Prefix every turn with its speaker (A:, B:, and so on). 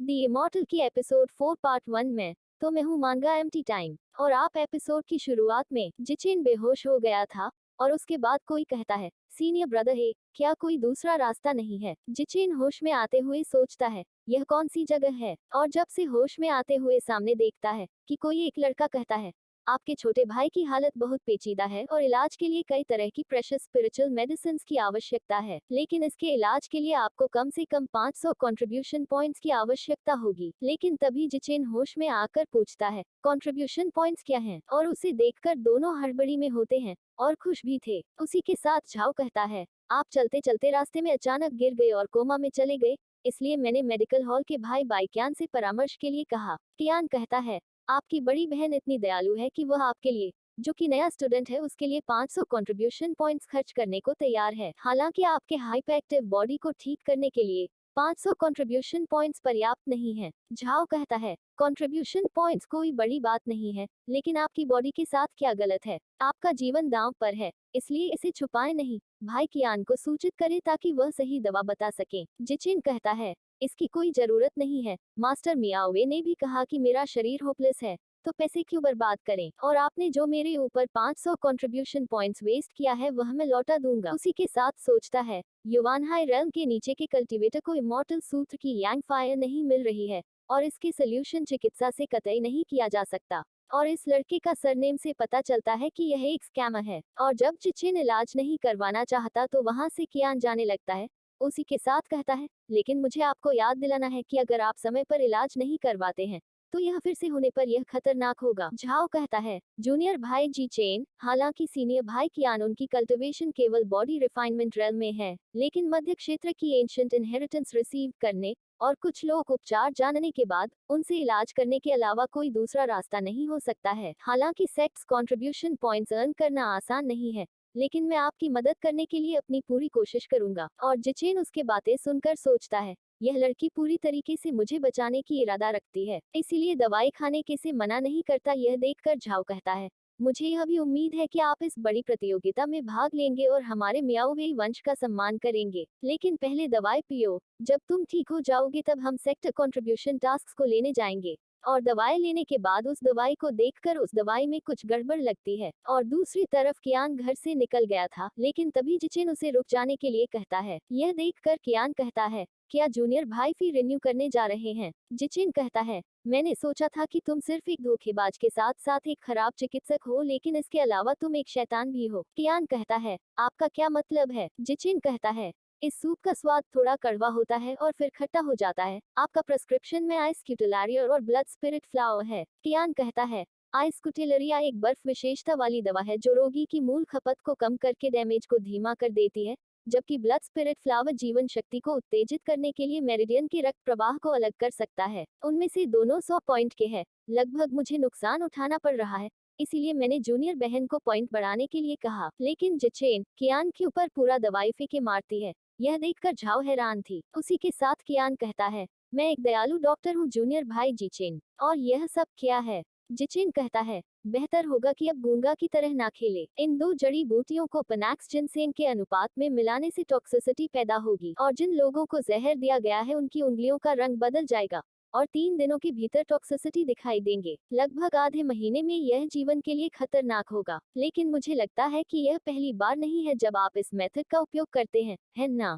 A: दी immortal की episode 4 part 1 में। तो मैं हूँ मांगा एम्प्टी टाइम और आप एपिसोड की शुरुआत में जिचिन बेहोश हो गया था और उसके बाद कोई कहता है, सीनियर ब्रदर है, क्या कोई दूसरा रास्ता नहीं है? जिचिन होश में आते हुए सोचता है, यह कौन सी जगह है? और जब से होश में आते हुए सामने देखता है कि कोई एक लड़का कहता है, आपके छोटे भाई की हालत बहुत पेचीदा है और इलाज के लिए कई तरह की प्रेशियस स्पिरिचुअल मेडिसिन की आवश्यकता है, लेकिन इसके इलाज के लिए आपको कम से कम 500 कंट्रीब्यूशन पॉइंट्स की आवश्यकता होगी। लेकिन तभी जिचेन होश में आकर पूछता है, कंट्रीब्यूशन पॉइंट्स क्या हैं? और उसे देखकर दोनों हड़बड़ी में होते हैं और खुश भी थे। उसी के साथ झाओ कहता है, आप चलते चलते रास्ते में अचानक गिर गए और कोमा में चले गए, इसलिए मैंने मेडिकल हॉल के भाई बाइक्यान से परामर्श के लिए कहा। कियान कहता है, आपकी बड़ी बहन इतनी दयालु है कि वह आपके लिए, जो कि नया स्टूडेंट है, उसके लिए 500 कंट्रीब्यूशन पॉइंट्स खर्च करने को तैयार है। हालांकि आपके हाइपरएक्टिव बॉडी को ठीक करने के लिए 500 कंट्रीब्यूशन पॉइंट्स पर्याप्त नहीं है। झाओ कहता है, कंट्रीब्यूशन पॉइंट्स कोई बड़ी बात नहीं है, लेकिन आपकी बॉडी के साथ क्या गलत है? आपका जीवन दांव पर है, इसलिए इसे छुपाए नहीं, भाई कियान को सूचित करें ताकि वह सही दवा बता सके। जिचिन कहता है, इसकी कोई जरूरत नहीं है, मास्टर मियाओवे ने भी कहा कि मेरा शरीर होपलेस है, तो पैसे क्यों बर्बाद करें? और आपने जो मेरे ऊपर 500 कंट्रीब्यूशन पॉइंट्स वेस्ट किया है वह मैं लौटा दूंगा। उसी के साथ सोचता है, युवानहाई रेल्म के नीचे के कल्टीवेटर को इमॉर्टल सूत्र की यांग फायर नहीं मिल रही है और इसके सोल्यूशन चिकित्सा से कतई नहीं किया जा सकता। और इस लड़के का सरनेम से पता चलता है कि यह एक स्कैमर है। और जब जिचिन इलाज नहीं करवाना चाहता तो वहां से कियान जाने लगता है। उसी के साथ कहता है, लेकिन मुझे आपको याद दिलाना है कि अगर आप समय पर इलाज नहीं करवाते हैं तो यह फिर से होने पर यह खतरनाक होगा। झाओ कहता है, जूनियर भाई जी चेन, हालांकि सीनियर भाई कियान उनकी कल्टिवेशन केवल बॉडी रिफाइनमेंट रेल में है, लेकिन मध्य क्षेत्र की एंशिएंट इनहेरिटेंस रिसीव करने और कुछ लोग उपचार जानने के बाद उनसे इलाज करने के अलावा कोई दूसरा रास्ता नहीं हो सकता है। हालांकि सेक्स कंट्रीब्यूशन पॉइंट्स अर्न करना आसान नहीं है, लेकिन मैं आपकी मदद करने के लिए अपनी पूरी कोशिश करूंगा। और जिचेन उसके बातें सुनकर सोचता है, यह लड़की पूरी तरीके से मुझे बचाने की इरादा रखती है, इसीलिए दवाई खाने के से मना नहीं करता। यह देखकर झाओ कहता है, मुझे यह भी उम्मीद है कि आप इस बड़ी प्रतियोगिता में भाग लेंगे और हमारे मियाओवे वंश का सम्मान करेंगे, लेकिन पहले दवाई पियो। जब तुम ठीक हो जाओगे तब हम सेक्टर कंट्रीब्यूशन टास्क को लेने जाएंगे। और दवाई लेने के बाद उस दवाई को देखकर उस दवाई में कुछ गड़बड़ लगती है। और दूसरी तरफ कियान घर से निकल गया था, लेकिन तभी जिचिन उसे रुक जाने के लिए कहता है। यह देखकर कियान कहता है, क्या जूनियर भाई फी रिन्यू करने जा रहे हैं? जिचिन कहता है, मैंने सोचा था कि तुम सिर्फ एक धोखेबाज के साथ साथ एक खराब चिकित्सक हो, लेकिन इसके अलावा तुम एक शैतान भी हो। कियान कहता है, आपका क्या मतलब है? जिचिन कहता है, इस सूप का स्वाद थोड़ा कड़वा होता है और फिर खट्टा हो जाता है। आपका प्रिस्क्रिप्शन में आइस क्यूटेलारिया और ब्लड स्पिरिट फ्लावर है। कियान कहता है, आइस क्यूटेलरिया एक बर्फ विशेषता वाली दवा है जो रोगी की मूल खपत को कम करके डैमेज को धीमा कर देती है, जबकि ब्लड स्पिरिट फ्लावर जीवन शक्ति को उत्तेजित करने के लिए मेरिडियन के रक्त प्रवाह को अलग कर सकता है। उनमें से दोनों 100 पॉइंट के हैं। लगभग मुझे नुकसान उठाना पड़ रहा है, इसीलिए मैंने जूनियर बहन को पॉइंट बढ़ाने के लिए कहा। लेकिन जिचेन कियान के ऊपर पूरा दवाई फेंके मारती है। यह देखकर झाओ हैरान थी। उसी के साथ कियान कहता है, मैं एक दयालु डॉक्टर हूँ जूनियर भाई जिचेन, और यह सब क्या है? जिचेन कहता है, बेहतर होगा कि अब गूंगा की तरह ना खेले। इन दो जड़ी बूटियों को पनाक्स जिनसेंग के अनुपात में मिलाने से टॉक्सिसिटी पैदा होगी और जिन लोगों को जहर दिया गया है उनकी उंगलियों का रंग बदल जाएगा और 3 दिनों के भीतर टॉक्सिसिटी दिखाई देंगे। लगभग आधे महीने में यह जीवन के लिए खतरनाक होगा, लेकिन मुझे लगता है कि यह पहली बार नहीं है जब आप इस मेथड का उपयोग करते हैं, है ना?